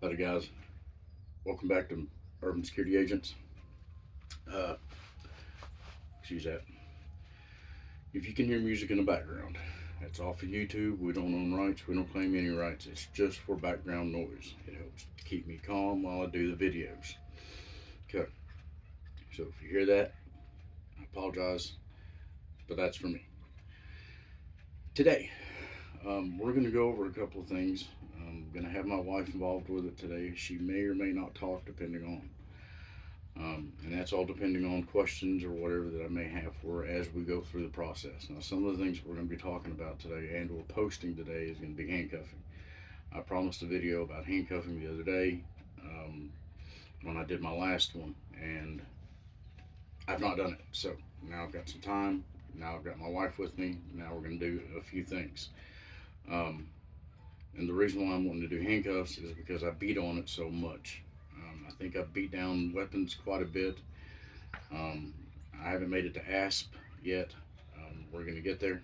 Howdy guys, welcome back to Urban Security Agents. Uh, excuse that. If you can hear music in the background, that's off of YouTube. We don't own rights. We don't claim any rights. It's just for background noise. It helps to keep me calm while I do the videos. Okay, so if you hear that, I apologize, but that's for me. Today, we're going to go over a couple of things. I'm going to have my wife involved with it today. She may or may not talk depending on. And that's all depending on questions or whatever that I may have for her as we go through the process. Now, some of the things we're going to be talking about today and we're posting today is going to be handcuffing. I promised a video about handcuffing the other day when I did my last one, and I've not done it. So now I've got some time. Now I've got my wife with me. Now we're going to do a few things. Um, and the reason why I'm wanting to do handcuffs is because I beat on it so much. I think I've beat down weapons quite a bit. Um, I haven't made it to ASP yet. We're going to get there.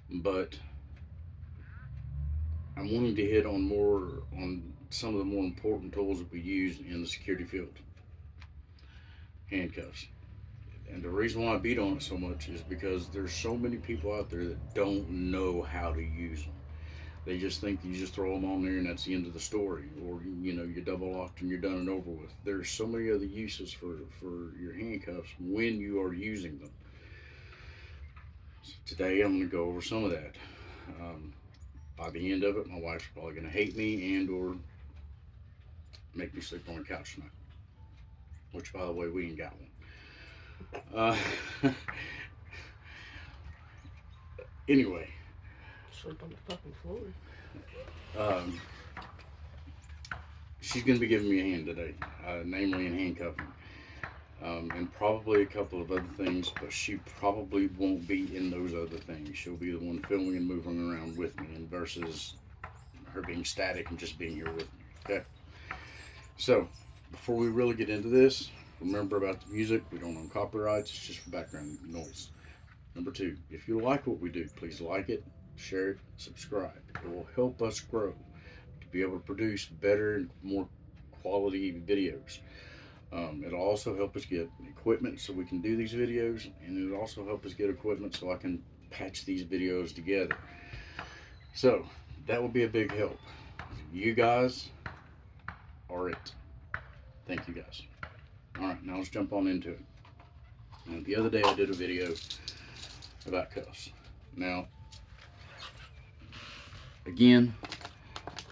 But I'm wanting to hit on some of the more important tools that we use in the security field. Handcuffs. And the reason why I beat on it so much is because there's so many people out there that don't know how to use them. They just think you just throw them on there and that's the end of the story, or you double locked and you're done and over with. There's so many other uses for your handcuffs when you are using them. So today I'm going to go over some of that. Um, by the end of it, my wife's probably going to hate me and or make me sleep on the couch tonight. Which, by the way, we ain't got one. Anyway, Sleep on the fucking floor. um, she's going to be giving me a hand today, namely in handcuffing. And probably a couple of other things, but she probably won't be in those other things. She'll be the one filming and moving around with me, and versus her being static and just being here with me. Okay. So, before we really get into this, remember about the music. We don't own copyrights. It's just for background noise. Number two, if you like what we do, please like it, share it, subscribe. It will help us grow to be able to produce better and more quality videos. It'll also help us get equipment so we can do these videos, and it'll also help us get equipment so I can patch these videos together. So that will be a big help. You guys are it. Thank you guys. All right, now let's jump on into it. Now, the other day I did a video about cuffs. Now, again,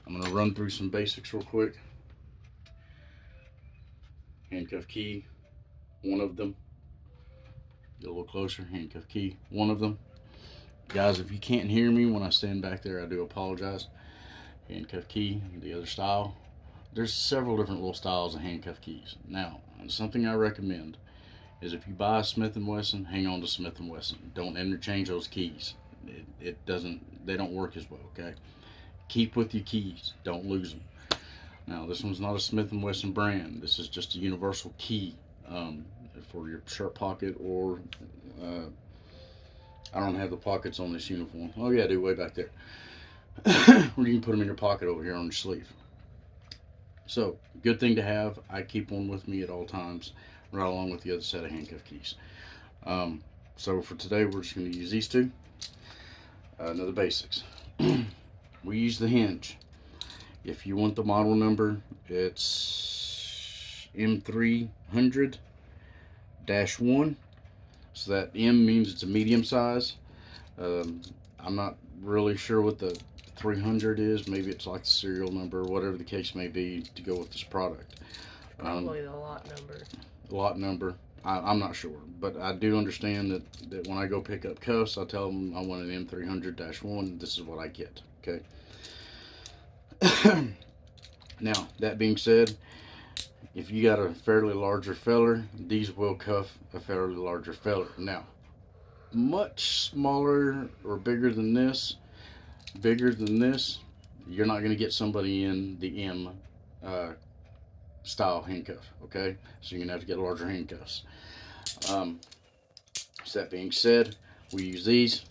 I'm going to run through some basics real quick. Handcuff key, one of them. Get a little closer. Handcuff key, one of them. Guys, if you can't hear me when I stand back there, I do apologize. Handcuff key, the other style. There's several different little styles of handcuff keys. Now, something I recommend is if you buy a Smith & Wesson, hang on to Smith & Wesson. Don't interchange those keys. They don't work as well, okay? Keep with your keys. Don't lose them. Now, this one's not a Smith & Wesson brand. This is just a universal key for your shirt pocket, or I don't have the pockets on this uniform. Oh yeah, I do, way back there. Or you can put them in your pocket over here on your sleeve. So, good thing to have. I keep one with me at all times, right along with the other set of handcuff keys. So for today, we're just going to use these two. Another basics. We use the hinge. If you want the model number, it's M300-1. So that M means it's a medium size. I'm not really sure what the 300 is. Maybe it's like the serial number or whatever the case may be to go with this product. Probably the lot number. Lot number. I'm not sure, but I do understand that when I go pick up cuffs, I tell them I want an M300-1. This is what I get. Okay. Now, that being said, if you got a fairly larger feller, these will cuff a fairly larger feller. Now, much smaller or bigger than this, you're not going to get somebody in the M style handcuff, okay? So you're going to have to get larger handcuffs. So that being said, we use these.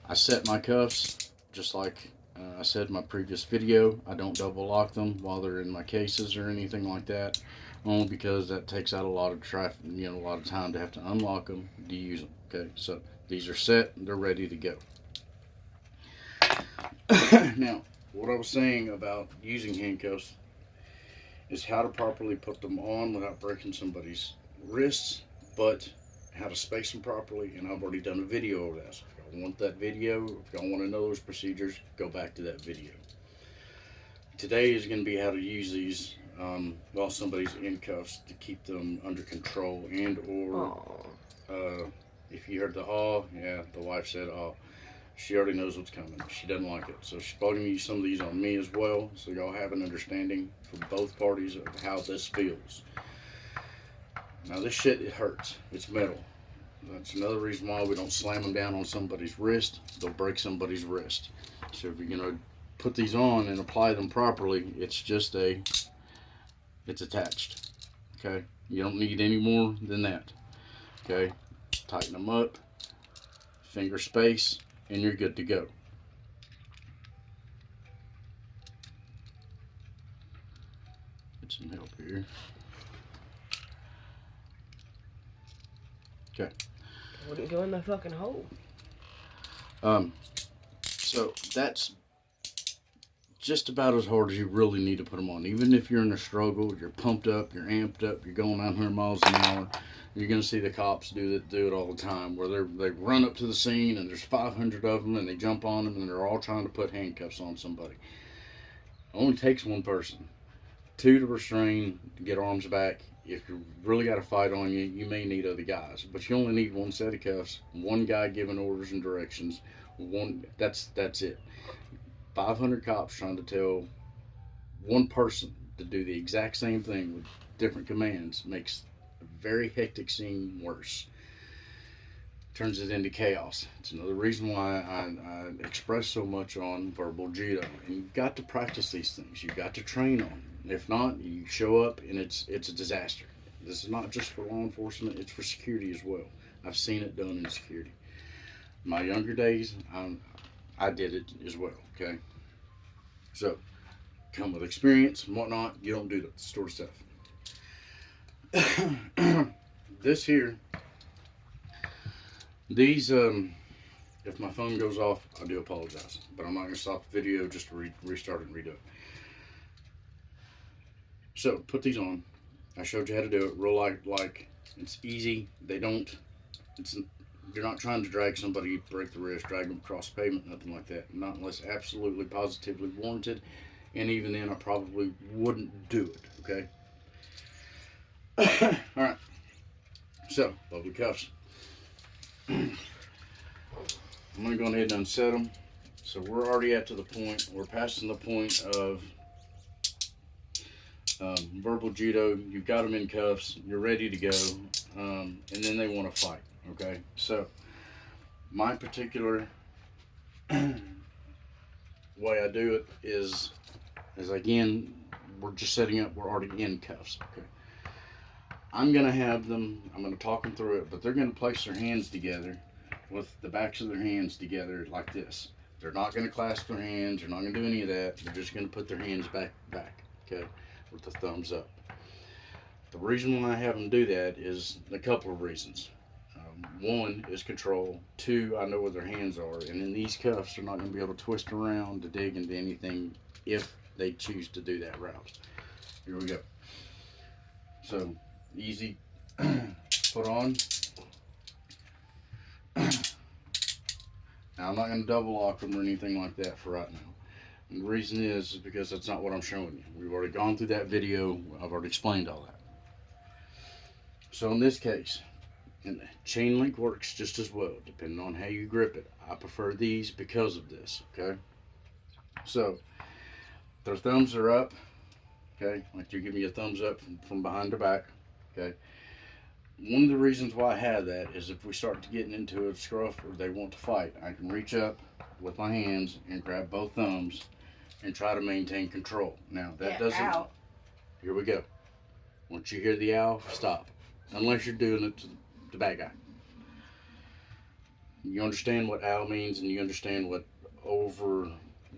I set my cuffs just like I said in my previous video, I don't double lock them while they're in my cases or anything like that, only because that takes out a lot of traffic, a lot of time to have to unlock them to use them. Okay, so these are set, they're ready to go. Now, what I was saying about using handcuffs is how to properly put them on without breaking somebody's wrists, but how to space them properly, and I've already done a video of that. So if y'all want that video, if y'all want to know those procedures, go back to that video. Today is going to be how to use these while somebody's in cuffs to keep them under control, and or if you heard the aw, yeah, the wife said aw. She already knows what's coming. She doesn't like it. So she's probably going to use some of these on me as well, so y'all have an understanding from both parties of how this feels. Now this shit, it hurts. It's metal. That's another reason why we don't slam them down on somebody's wrist. They'll break somebody's wrist. So if you're going to put these on and apply them properly, it's attached. Okay? You don't need any more than that. Okay? Tighten them up, finger space, and you're good to go. Get some help here. Okay. Wouldn't go in the fucking hole. So that's just about as hard as you really need to put them on. Even if you're in a struggle, you're pumped up, you're amped up, you're going 900 miles an hour, you're going to see the cops do it all the time, where they run up to the scene and there's 500 of them and they jump on them and they're all trying to put handcuffs on somebody. It only takes one person. 2 to restrain, to get arms back. If you really got a fight on you, you may need other guys, but you only need one set of cuffs, one guy giving orders and directions. That's it. 500 cops trying to tell one person to do the exact same thing with different commands makes a very hectic scene worse. Turns it into chaos. It's another reason why I express so much on verbal judo. And you've got to practice these things. You've got to train on them. If not, you show up and it's a disaster. This is not just for law enforcement, it's for security as well. I've seen it done in security. In my younger days, I did it as well, okay? So, come with experience and whatnot, you don't do that sort of stuff. This here, these, if my phone goes off, I do apologize. But I'm not going to stop the video just to restart it and redo it. So, put these on. I showed you how to do it. Real like it's easy. You're not trying to drag somebody, break the wrist, drag them across the pavement, nothing like that. Not unless absolutely positively warranted. And even then, I probably wouldn't do it, okay? Alright. So, lovely cuffs. I'm going to go ahead and unset them. So we're already we're passing the point of verbal judo. You've got them in cuffs, you're ready to go, and then they want to fight, okay? So, my particular way I do it is again, we're just setting up, we're already in cuffs, okay? I'm going to talk them through it, but they're going to place their hands together with the backs of their hands together like this. They're not going to clasp their hands, they're not going to do any of that, they're just going to put their hands back, okay, with the thumbs up. The reason why I have them do that is a couple of reasons. One is control. 2, I know where their hands are, and in these cuffs, they're not going to be able to twist around to dig into anything if they choose to do that route. Here we go. So, easy put on. Now, I'm not going to double lock them or anything like that for right now. And the reason is because that's not what I'm showing you. We've already gone through that video. I've already explained all that. So in this case, and the chain link works just as well, depending on how you grip it. I prefer these because of this, okay? So, their thumbs are up, okay? Like you give me a thumbs up from behind to back, okay? One of the reasons why I have that is if we start to getting into a scruff or they want to fight, I can reach up with my hands and grab both thumbs and try to maintain control. Now, that doesn't... Ow. Here we go. Once you hear the owl, stop. Unless you're doing it to the bad guy. You understand what owl means and you understand what over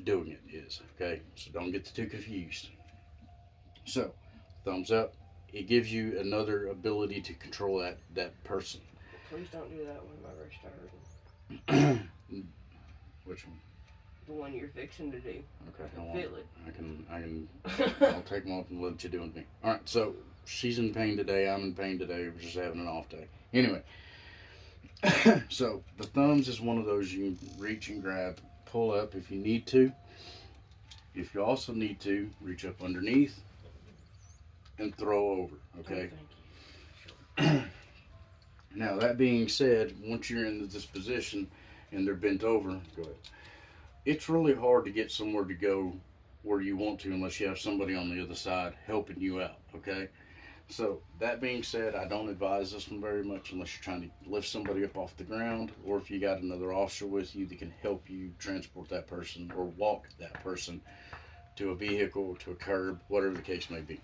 doing it is. Okay, so don't get too confused. So, thumbs up. It gives you another ability to control that person. Please don't do that when my wrist Which one? The one you're fixing to do. Okay, I hold can feel it. I can. I'll take them off and let you do with me. All right. So she's in pain today. I'm in pain today. We're just having an off day. Anyway, so the thumbs is one of those you can reach and grab, pull up if you need to. If you also need to, reach up underneath and throw over. Okay. Oh, thank you. Now that being said, once you're in this position and they're bent over, go ahead. It's really hard to get somewhere to go where you want to unless you have somebody on the other side helping you out. Okay. So that being said, I don't advise this one very much unless you're trying to lift somebody up off the ground, or if you got another officer with you that can help you transport that person or walk that person to a vehicle, to a curb, whatever the case may be.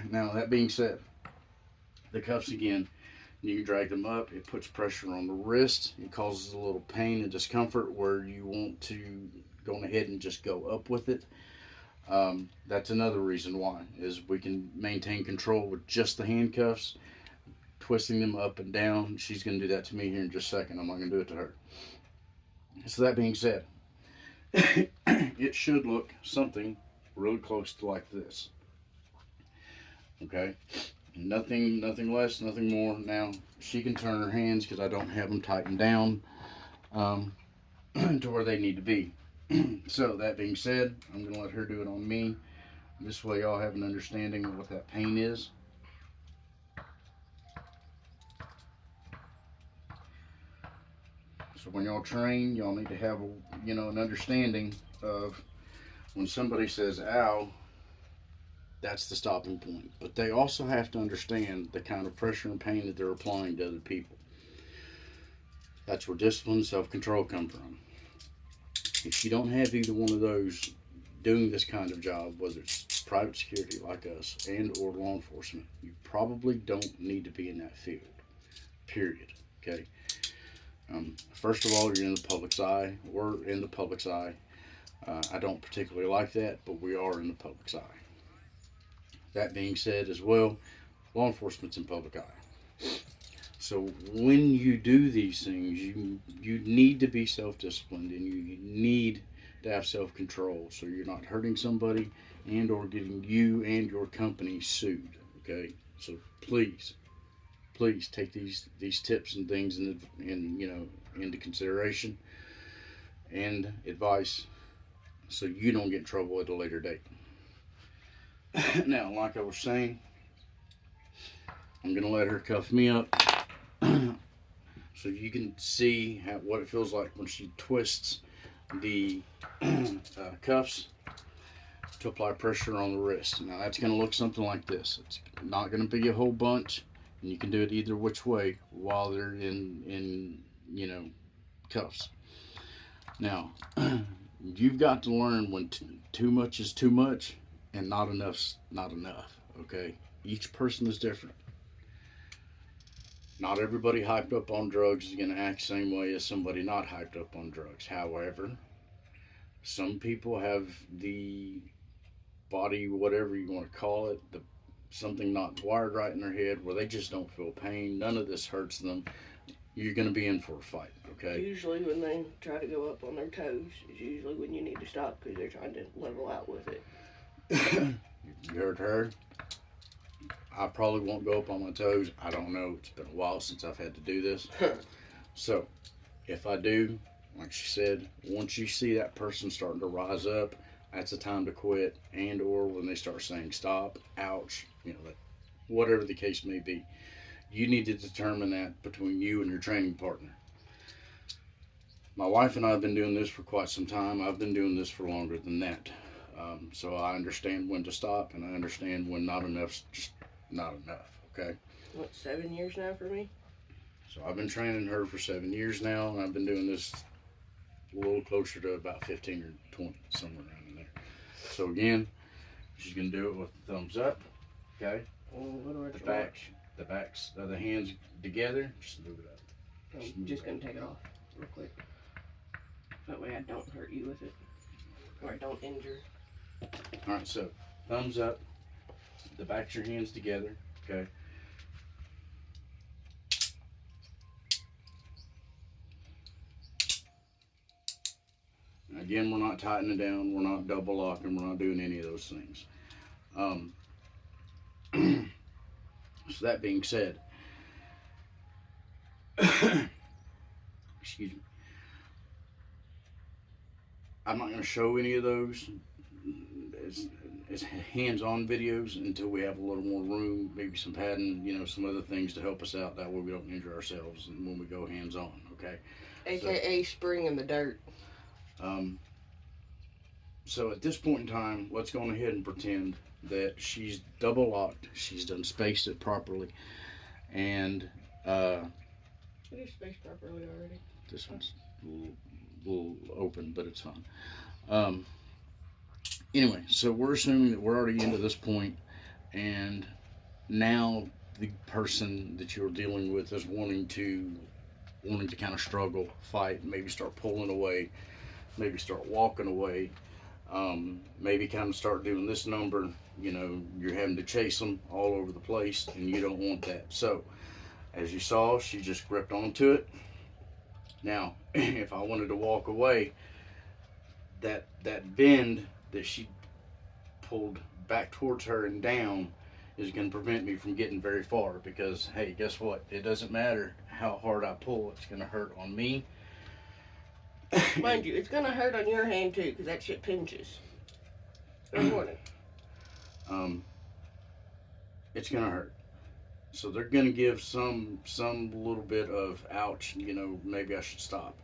Now that being said, the cuffs again, you drag them up. It puts pressure on the wrist. It causes a little pain and discomfort where you want to go ahead and just go up with it. That's another reason why is we can maintain control with just the handcuffs, twisting them up and down. She's going to do that to me here in just a second. I'm not going to do it to her. So that being said, it should look something really close to like this. Okay, nothing less, nothing more. Now she can turn her hands because I don't have them tightened down um, to where they need to be. So that being said, I'm going to let her do it on me. This way y'all have an understanding of what that pain is. So when y'all train, y'all need to have an understanding of when somebody says ow, that's the stopping point. But they also have to understand the kind of pressure and pain that they're applying to other people. That's where discipline and self-control come from. If you don't have either one of those doing this kind of job, whether it's private security like us and or law enforcement, you probably don't need to be in that field. Period. Okay. First of all, you're in the public's eye. We're in the public's eye. I don't particularly like that, but we are in the public's eye. That being said, as well, law enforcement's in public eye. So when you do these things, you need to be self-disciplined and you need to have self-control so you're not hurting somebody and or getting you and your company sued. Okay, so please take these tips and things into consideration and advice so you don't get in trouble at a later date. Now, like I was saying, I'm gonna let her cuff me up so you can see what it feels like when she twists the cuffs to apply pressure on the wrist. Now that's going to look something like this. It's not going to be a whole bunch, and you can do it either which way while they're in cuffs. Now you've got to learn when too much is too much and not enough's not enough. Okay, each person is different. Not everybody hyped up on drugs is going to act the same way as somebody not hyped up on drugs. However, some people have the body, whatever you want to call it, something not wired right in their head where they just don't feel pain. None of this hurts them. You're going to be in for a fight, okay? Usually when they try to go up on their toes is usually when you need to stop because they're trying to level out with it. You heard her. I probably won't go up on my toes. I don't know. It's been a while since I've had to do this. So, if I do, like she said, once you see that person starting to rise up, that's the time to quit. And or when they start saying stop, ouch, whatever the case may be. You need to determine that between you and your training partner. My wife and I have been doing this for quite some time. I've been doing this for longer than that. So I understand when to stop and I understand when not enough's just not enough, okay? What, 7 years now for me? So I've been training her for 7 years now, and I've been doing this a little closer to about 15 or 20, somewhere around in there. So again, she's gonna do it with the thumbs up, okay? The backs of the hands together. Just move it up. I'm just gonna take it off real quick. That way I don't hurt you with it. Or I don't injure. Alright, so thumbs up, the back of your hands together, okay? Again, we're not tightening down, we're not double locking, we're not doing any of those things. So that being said, excuse me, I'm not going to show any of those as hands-on videos until we have a little more room, maybe some padding, some other things to help us out. That way we don't injure ourselves when we go hands-on, okay? AKA spring in the dirt. Um, so at this point in time, let's go on ahead and pretend that she's double locked. She's done spaced it properly, and It is spaced properly already. this one's a little open, but it's fine. Um, anyway, so we're assuming that we're already into this point, and now the person that you're dealing with is wanting to kind of struggle, fight, maybe start pulling away, maybe start walking away, maybe kind of start doing this number. You're having to chase them all over the place, and you don't want that. So, as you saw, she just gripped onto it. Now, if I wanted to walk away, that bend that she pulled back towards her and down is going to prevent me from getting very far, because hey, guess what, it doesn't matter how hard I pull, it's going to hurt on me. Mind you, it's going to hurt on your hand too, because that shit pinches. Good morning. It's going to hurt, so they're going to give some little bit of ouch, maybe I should stop.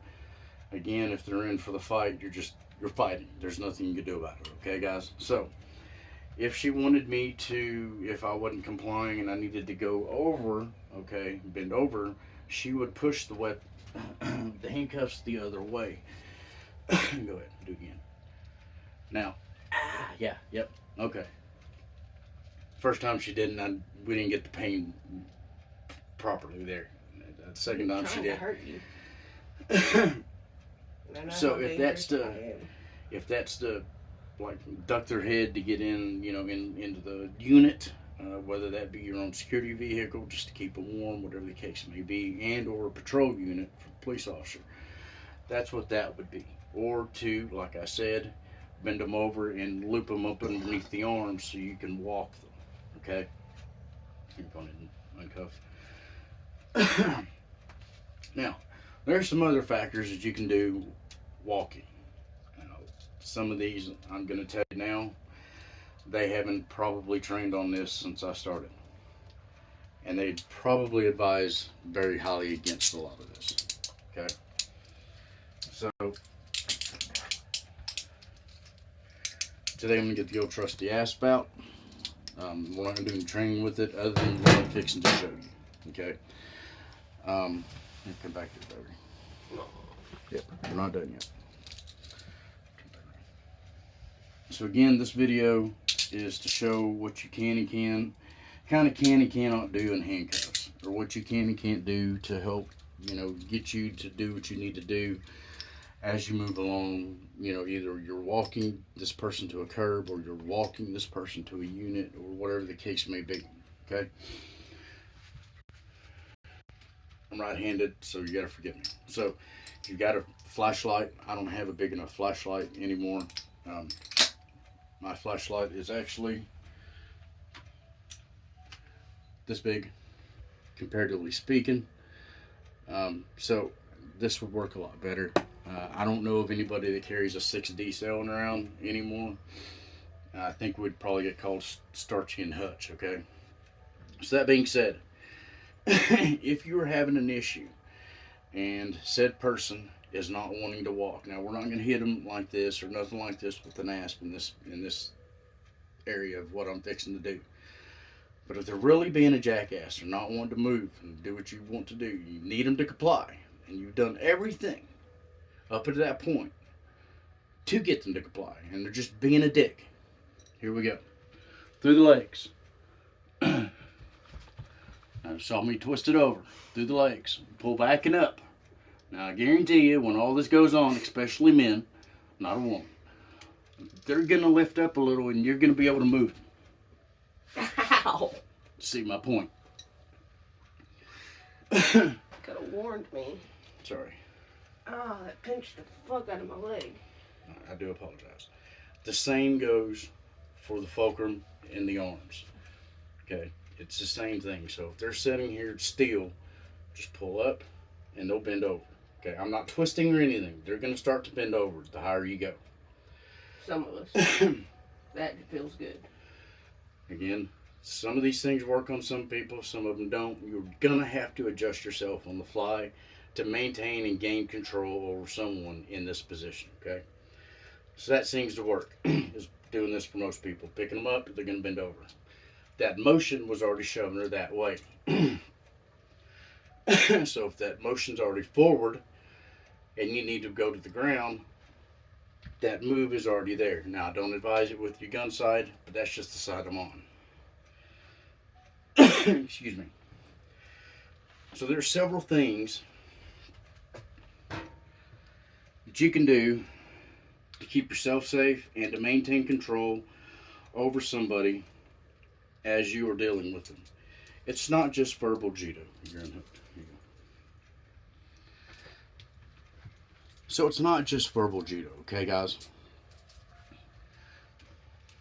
Again, if they're in for the fight, you're fighting, there's nothing you can do about it, okay guys? So if she wanted me to, if I wasn't complying and I needed to go over, okay, bend over, she would push the handcuffs the other way. Go ahead, do it again. Now, yeah, yep, okay. First time she didn't, we didn't get the pain properly there. The second time she did. Hurt you. So if that's the like duck their head to get in, into the unit, whether that be your own security vehicle just to keep them warm, whatever the case may be, and or a patrol unit for the police officer. That's what that would be. Or to, like I said, bend them over and loop them up underneath the arms so you can walk them. Okay? You're going to uncuff. Now, there's some other factors that you can do walking. Some of these I'm going to tell you now, they haven't probably trained on this since I started. And they probably advise very highly against a lot of this. Okay? So, today I'm going to get the old trusty ass spout. We're not going to do any training with it other than what I'm fixing to show you. Okay? Come back to it, baby. Yep, we're not done yet. So again, this video is to show what you can and cannot do in handcuffs, or what you can and can't do to help, get you to do what you need to do as you move along. Either you're walking this person to a curb, or you're walking this person to a unit, or whatever the case may be. Okay? I'm right-handed, so you gotta forgive me. So, if you got a flashlight, I don't have a big enough flashlight anymore. My flashlight is actually this big, comparatively speaking. So this would work a lot better. I don't know of anybody that carries a 6D selling around anymore. I think we'd probably get called starchy and hutch, okay? So that being said, if you're having an issue and said person is not wanting to walk. Now, we're not going to hit them like this or nothing like this with an asp in this area of what I'm fixing to do. But if they're really being a jackass or not wanting to move and do what you want to do, you need them to comply. And you've done everything up to that point to get them to comply. And they're just being a dick. Here we go. Through the legs. Now, saw me twist it over. Through the legs. Pull back and up. Now, I guarantee you, when all this goes on, especially men, not a woman, they're going to lift up a little and you're going to be able to move them. Ow. See my point? Could have warned me. Sorry. Ah, that pinched the fuck out of my leg. I do apologize. The same goes for the fulcrum and the arms. Okay? It's the same thing. So if they're sitting here still, just pull up and they'll bend over. Okay? I'm not twisting or anything. They're going to start to bend over the higher you go. Some of us. That feels good. Again, some of these things work on some people, some of them don't. You're going to have to adjust yourself on the fly to maintain and gain control over someone in this position, okay? So that seems to work, is doing this for most people. Picking them up, they're going to bend over. That motion was already showing her that way. So if that motion's already forward and you need to go to the ground, that move is already there. Now, I don't advise it with your gun side, but that's just the side I'm on. Excuse me. So there's several things that you can do to keep yourself safe and to maintain control over somebody as you are dealing with them. It's not just verbal judo. You're unhooked. Here you go. So it's not just verbal judo, okay, guys?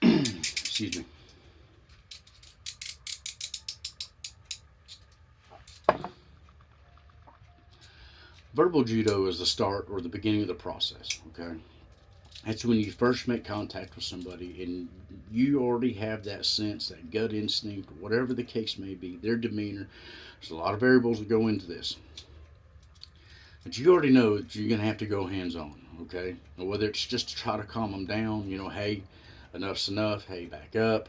Excuse me. Verbal judo is the start or the beginning of the process, okay? That's when you first make contact with somebody and you already have that sense, that gut instinct, whatever the case may be, their demeanor. There's a lot of variables that go into this. But you already know that you're going to have to go hands-on, okay? And whether it's just to try to calm them down, hey, enough's enough, hey, back up,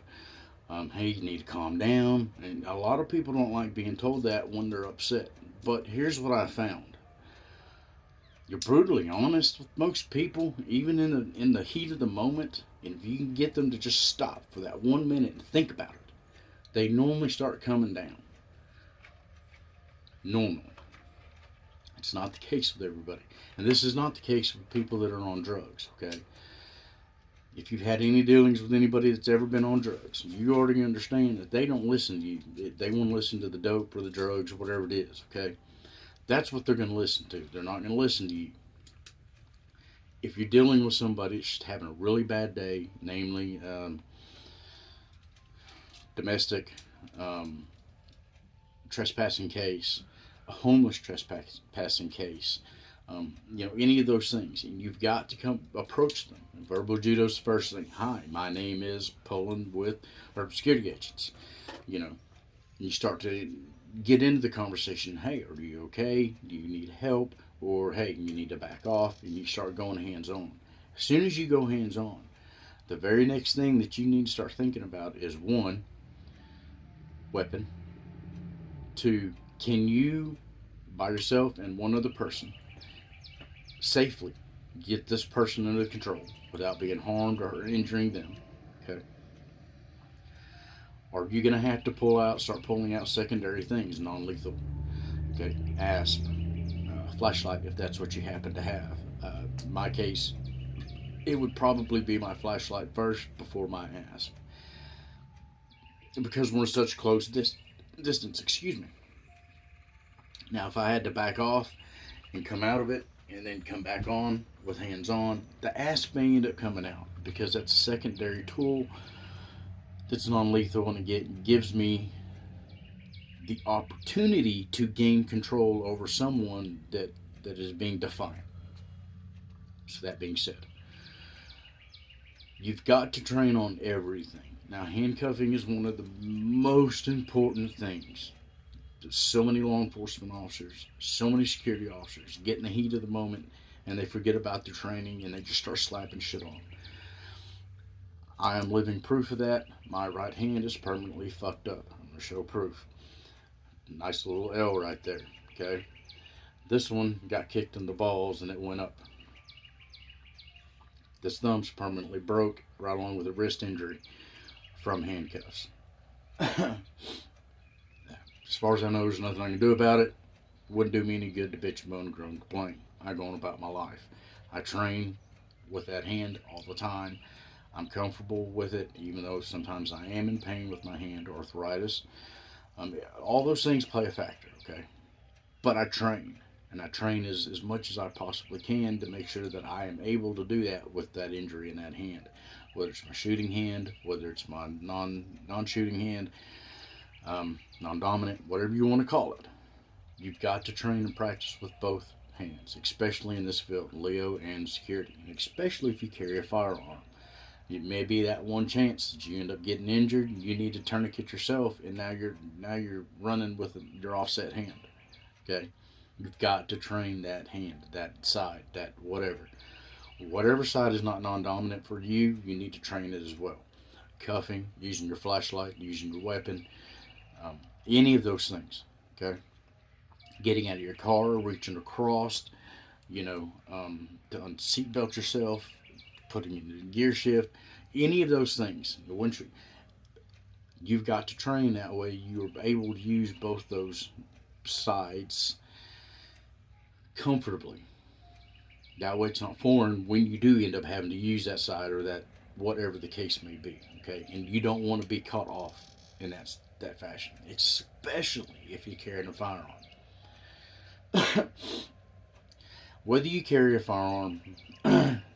hey, you need to calm down. And a lot of people don't like being told that when they're upset. But here's what I found. You're brutally honest with most people, even in the heat of the moment. And if you can get them to just stop for that 1 minute and think about it, they normally start coming down. Normally. It's not the case with everybody. And this is not the case with people that are on drugs, okay? If you've had any dealings with anybody that's ever been on drugs, you already understand that they don't listen to you. They want to listen to the dope or the drugs or whatever it is, okay? That's what they're going to listen to. They're not going to listen to you. If you're dealing with somebody that's just having a really bad day, namely domestic trespassing case, a homeless trespassing case, any of those things, and you've got to come approach them. And verbal judo's the first thing. Hi, my name is Poland with Urban Security Agents. You start to get into the conversation. Hey, are you okay? Do you need help? Or hey, you need to back off, and you start going hands-on. As soon as you go hands-on, the very next thing that you need to start thinking about is 1, weapon. 2, can you, by yourself and one other person, safely get this person under control without being harmed or injuring them? Okay. Are you going to have to start pulling out secondary things, non-lethal? Okay, ASP, flashlight if that's what you happen to have. In my case, it would probably be my flashlight first before my ASP. Because we're such close distance, excuse me. Now, if I had to back off and come out of it and then come back on with hands on, the ASP may end up coming out because that's a secondary tool that's non-lethal, and it gives me the opportunity to gain control over someone that is being defiant. So that being said, you've got to train on everything. Now, handcuffing is one of the most important things. So many law enforcement officers, so many security officers get in the heat of the moment and they forget about their training and they just start slapping shit on. I am living proof of that. My right hand is permanently fucked up. I'm going to show proof. Nice little L right there, okay? This one got kicked in the balls and it went up. This thumb's permanently broke, right along with a wrist injury from handcuffs. As far as I know, there's nothing I can do about it. Wouldn't do me any good to bitch, moan, groan, complain. I go on about my life. I train with that hand all the time. I'm comfortable with it, even though sometimes I am in pain with my hand, arthritis. All those things play a factor, okay? But I train, and I train as much as I possibly can to make sure that I am able to do that with that injury in that hand. Whether it's my shooting hand, whether it's my non shooting hand, non dominant, whatever you want to call it. You've got to train and practice with both hands, especially in this field, Leo and security, and especially if you carry a firearm. It may be that one chance that you end up getting injured. You need to tourniquet yourself, and now you're running with your offset hand. Okay, you've got to train that hand, that side, that whatever side is not non-dominant for you. You need to train it as well. Cuffing, using your flashlight, using your weapon, um, any of those things. Okay, getting out of your car, reaching across, to unseatbelt yourself, putting in the gear shift, any of those things. You've got to train that way. You're able to use both those sides comfortably. That way, it's not foreign when you do end up having to use that side or that whatever the case may be. Okay, and you don't want to be caught off in that fashion, especially if you're carrying a firearm. Whether you carry a firearm,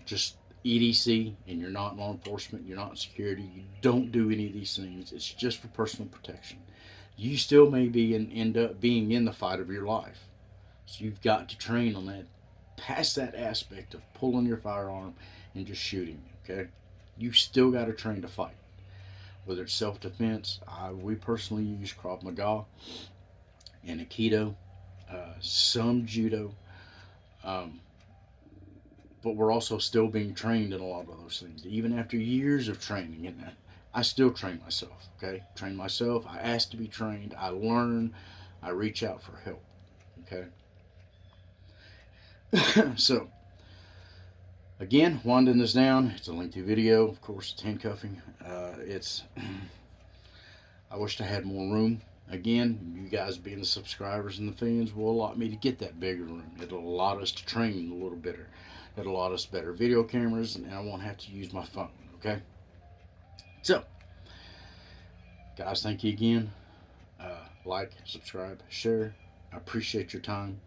just EDC, and you're not law enforcement, you're not security, you don't do any of these things. It's just for personal protection. You still may end up being in the fight of your life. So you've got to train on that, past that aspect of pulling your firearm and just shooting. Okay, you still got to train to fight. Whether it's self-defense, we personally use Krav Maga and Aikido, some Judo. Um, but we're also still being trained in a lot of those things. Even after years of training, and I still train myself. Okay, train myself. I ask to be trained. I learn. I reach out for help. Okay. So again, winding this down. It's a lengthy video. Of course, it's handcuffing. It's. I wished I had more room. Again, you guys being the subscribers and the fans will allow me to get that bigger room. It'll allow us to train a little better. It'll allow us better video cameras, and I won't have to use my phone. Okay. So, guys, thank you again. Like, subscribe, share. I appreciate your time.